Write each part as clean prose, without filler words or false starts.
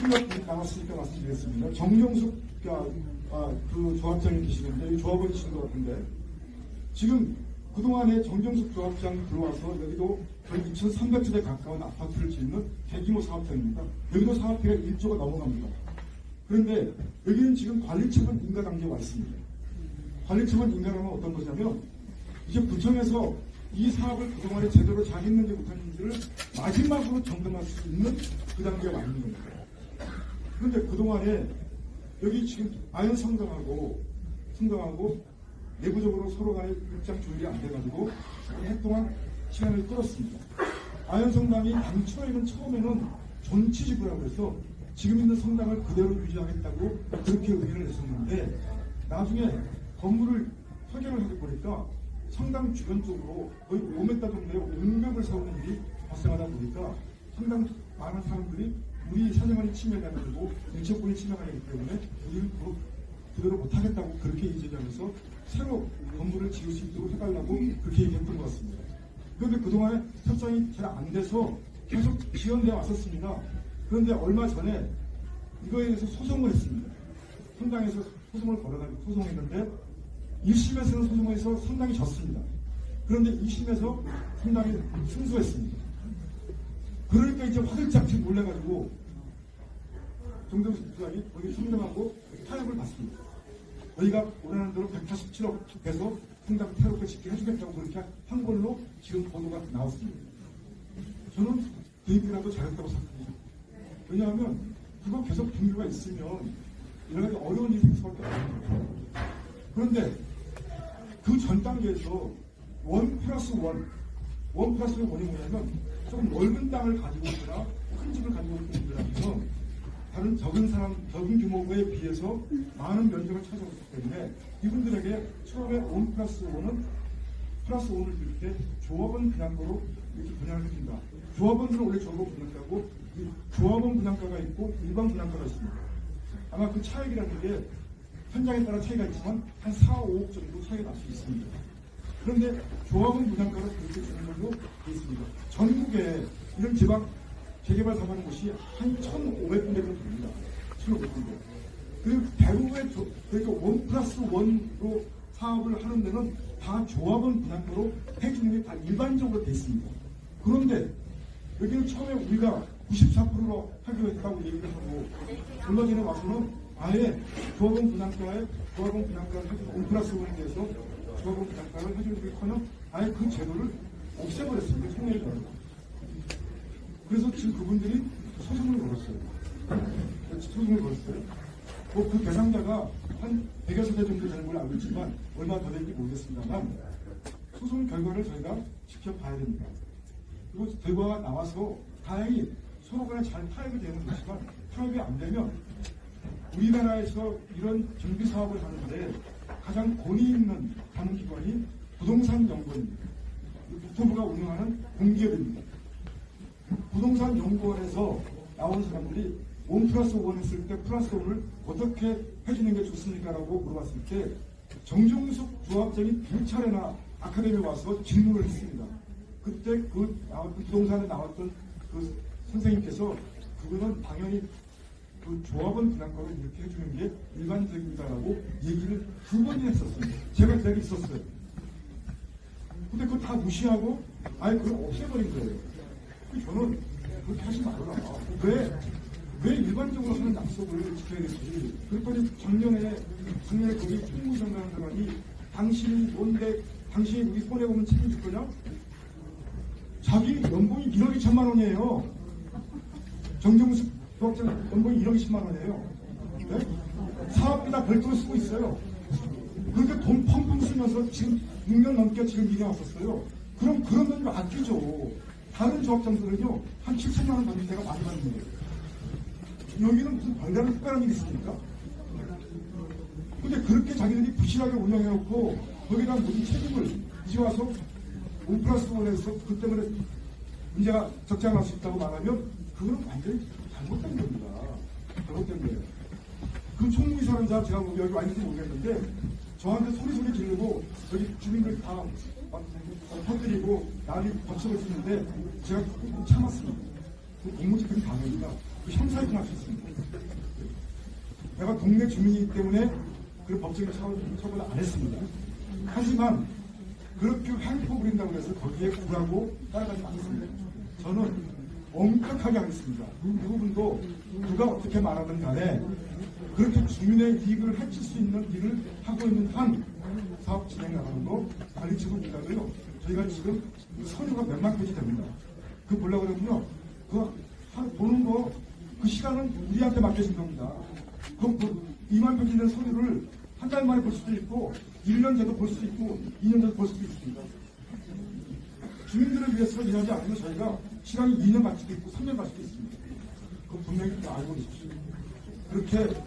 나왔으니까 말씀드리겠습니다. 정정숙 그 조합장이 계시는데, 이 조합원 계신 것 같은데, 지금 그동안에 정정숙 조합장 들어와서 여기도 거의 2,300세대 가까운 아파트를 짓는 대규모 사업장입니다. 여기도 사업비가 1조가 넘어갑니다. 그런데 여기는 지금 관리처분 인가 단계에 와 있습니다. 관리처분 인가라면 어떤 거냐면, 이제 구청에서 이 사업을 그동안에 제대로 잘했는지 못했는지를 마지막으로 점검할 수 있는 그 단계에 와 있는 겁니다. 그런데 그동안에 여기 지금 아연 성당하고 내부적으로 서로 간의 입장 조율이 안 돼가지고 해 동안 시간을 끌었습니다. 아연 성당이 당초에는 처음에는 존치지구라고 해서 지금 있는 성당을 그대로 유지하겠다고 그렇게 의견을 냈었는데, 나중에 건물을 설계를 하다 보니까 성당 주변 쪽으로 거의 5m 정도의 옹벽을 세우는 일이 발생하다 보니까 상당 많은 사람들이 우리 사생활이 침해가 되고 인척권이 침해가 되기 때문에 우리를 그대로 못하겠다고 그렇게 이제하면서 새로 건물을 지을 수 있도록 해달라고 그렇게 얘기했던 것 같습니다. 그런데 그동안에 협상이 잘 안 돼서 계속 지연되어 왔었습니다. 그런데 얼마 전에 이거에 대해서 소송을 했습니다. 성당에서 소송을 걸어가지고 소송했는데 1심에서는 소송에서 상당히 졌습니다. 그런데 2심에서 상당히 승소했습니다. 그러니까 이제 화들짝 지금 몰려가지고 정정숙 부장이 거기 성명하고 타협을 받습니다. 저희가 원하는 대로 187억 해서 성당 태롭게 짓게 해주겠다고 그렇게 한 걸로 지금 보도가 나왔습니다. 저는 그 얘기라도 잘했다고 생각합니다. 왜냐하면 그거 계속 분류가 있으면 여러 가지 어려운 일이 생길 수밖에 없습니다. 그런데 그 전 단계에서 1+1이 뭐냐면 조금 넓은 땅을 가지고 있거나 큰 집을 가지고 있는 분들한테는 다른 적은 규모에 비해서 많은 면적을 차지하기 때문에 이분들에게 처음에 1+1은 +1을 이렇게 조합원 분양가로 이렇게 분양을 해준다. 조합원들은 원래 조합원 분양가고 조합원 분양가가 있고 일반 분양가가 있습니다. 아마 그 차익이라는 게 현장에 따라 차이가 있지만 한 4, 5억 정도 차이가 날 수 있습니다. 그런데 조합원 분양가를 그렇게 주는 걸로 되어 있습니다. 전국에 이런 지방 재개발 사업하는 곳이 한 1,500군데 정도 됩니다. 1,500군데. 그 대부분의 그러니까 1+1로 사업을 하는 데는 다 조합원 분양가로 해주는 게 다 일반적으로 되어 있습니다. 그런데 여기는 처음에 우리가 94%로 하기로 했다고 얘기를 하고 얼마 전에 와서는 아예 조합원 분양가를 해주는 1+1에 대해서 조합원 분양가를 해주는 게 커녕 아예 그 제도를 없애버렸습니다. 총회에 따라. 그래서 지금 그분들이 소송을 걸었어요. 뭐 그 대상자가 한 100여 대 정도 되는 걸로 알고 있지만 얼마 더 되는지 모르겠습니다만 소송 결과를 저희가 지켜봐야 됩니다. 그리고 결과가 나와서 다행히 서로 간에 잘 타협이 되는 것이지만 타협이 안 되면 우리나라에서 이런 정비 사업을 하는데 가장 권위 있는 자문기관이 부동산연구원입니다. 국토부가 운영하는 공기업입니다. 부동산연구원에서 나온 사람들이 1+1 했을 때 +1을 어떻게 해주는 게 좋습니까? 라고 물어봤을 때 정정숙 조합장이 2차례나 아카데미에 와서 질문을 했습니다. 그때 부동산에 나왔던 그 선생님께서 그거는 당연히 그 조합원 분양가로 이렇게 해주는 게 일반적이다라고 얘기를 2번이나 했었습니다. 제가 그 자리에 있었어요. 근데 그거 다 무시하고 아예 그걸 없애버린 거예요. 저는 그렇게 하지 말아라. 왜 일반적으로 하는 약속을 지켜야겠지. 그랬더니 작년에 거기 총무장관 사람이 당신이 뭔데 당신이 우리 손해보면 책임질 거냐? 자기 연봉이 1억 2천만 원이에요. 정정숙 조합장 연봉이 1억 2천만 원이에요. 네? 사업비 다 별도로 쓰고 있어요. 그렇게 돈 펑펑 쓰면서 지금 6년 넘게 지금 일해 왔었어요. 그럼 그런 돈을 아끼죠. 다른 조합장들은요, 한 7천만 원 받는 데가 많이 받는 거예요. 여기는 무슨 별다른 특별한 일이 있습니까? 근데 그렇게 자기들이 부실하게 운영해놓고 거기다 무슨 책임을 이제 와서 1+1에서 그 때문에 문제가 적자가 날 수 있다고 말하면 그거는 완전히 잘못된 겁니다. 잘못된 거예요. 그 총무이사는 제가 여기 와 있는지 모르겠는데 저한테 소리 지르고 여기 주민들 다 터뜨리고 난리 거치고 있었는데 제가 참았습니다. 그 공무집행 방해입니다. 그 형사입금할 수 있습니다. 내가 동네 주민이기 때문에 그런 법적인 처벌을 안 했습니다. 하지만 그렇게 횡포 부린다고 해서 거기에 굴하고 따라가지 않습니다. 저는 엄격하게 하겠습니다. 그 부분도 누가 어떻게 말하든 간에 그렇게 주민의 이익을 해칠 수 있는 일을 하고 있는 한 사업 진행 나가는 거 관리처분 보다도요. 저희가 지금 서류가 몇만 페이지 됩니다. 그거 보려고 그러면요. 그거 보는 거 그 시간은 우리한테 맡겨진 겁니다. 그 2만 페이지 된 서류를 한 달 만에 볼 수도 있고 1년 전도 볼 수도 있고 2년 전도 볼 수도 있습니다. 주민들을 위해서 일하지 않으면 저희가 시간이 2년 갈 수도 있고 3년 갈 수도 있습니다. 그거 분명히 알고 계십시오. 그렇게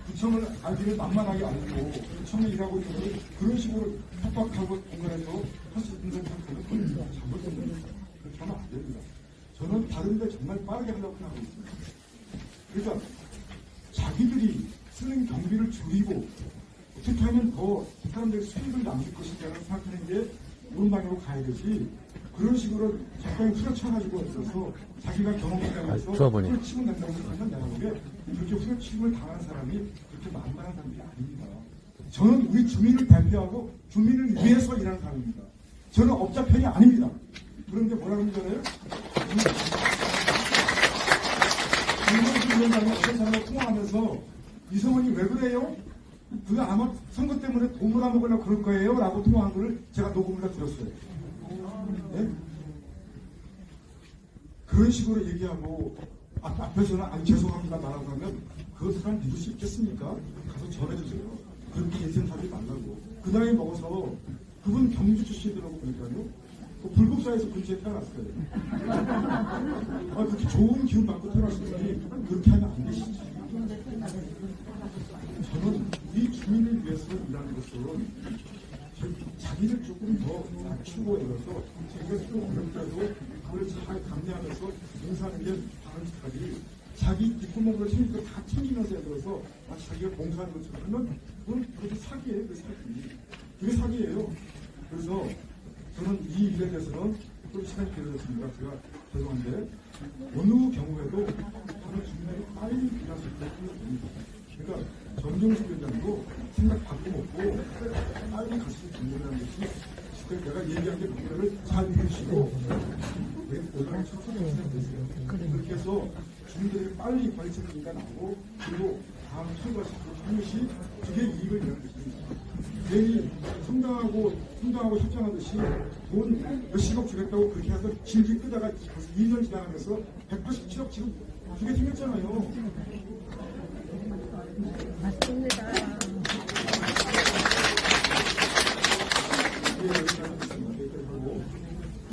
구청을 알기를 만만하게 알고 구청에 일하고 있는 그런 식으로 협박하고 공간에서 할 수 있는 상태는 잘못됩니다. 그렇게 하면 안 됩니다. 저는 다른데 정말 빠르게 하려고 하고 있습니다. 그러니까 자기들이 쓰는 경비를 줄이고 어떻게 하면 더 사람들의 수익을 남길 것인가를 생각하는 게 옳은 방향으로 가야 되지. 그런 식으로 적당히 후려쳐가지고 있어서 자기가 경험하면서 후려치면 된다고 생각하면 내가 보기에 그렇게 후려치임을 당하는 사람이 그렇게 만만한 사람이 아닙니다. 저는 우리 주민을 대표하고 주민을 위해서 일하는 사람입니다. 저는 업자 편이 아닙니다. 그런데 뭐라 그러는 거예요? 김원수 어떤 사람과 통화하면서 이성원이 왜 그래요? 그거 아마 선거 때문에 돈 몰아먹으려고 그럴 거예요 라고 통화한 거를 제가 녹음을 다 들었어요. 네? 그런 식으로 얘기하고 앞에서는 아니 죄송합니다 말하고 하면 그 사람 믿을 수 있겠습니까? 가서 전해주세요. 그렇게 인생 살지 말라고. 그 나이 먹어서 그분 경주 출신이라고 보니까요. 그 불국사에서 근처에 태어났어요. 그렇게 좋은 기운 받고 태어났으니 그렇게 하면 안 되시지. 저는 이 주민을 위해서 일하는 것은 자기를 조금 더 낮추고 이래서 자기가 좀 어렵더라도 그걸 잘 감내하면서 봉사하는 게 바람직하지. 자기 뒷구멍으로 챙길 거 다 챙기면서 들어서 자기가 봉사하는 것처럼 하면 그건 그것도 사기예요. 그 사기. 그게 사기예요. 그래서 저는 이 일에 대해서는 좀 시간이 길어졌습니다. 제가 죄송한데 어느 경우에도 저는 주민에게 빨리 일할 수 있다고 봅니다. 그러니까 정종수 위원장도 생각 바꿔먹고 빨리 갈 수 있는 정도라는 것이 내가 얘기한 게 뭔가를 잘 읽으시고 오늘 첫번째였어요. 그렇게 해서 주민들에게 빨리 관리처분가 나오고 그리고 다음 철거시키고 하는 것이 그게 이익을 내는 것입니다. 괜히 성당하고 협정하듯이 돈 몇십억 주겠다고 그렇게 해서 질질 끄다가 벌써 2년 지나가면서 187억 지금 두개 생겼잖아요.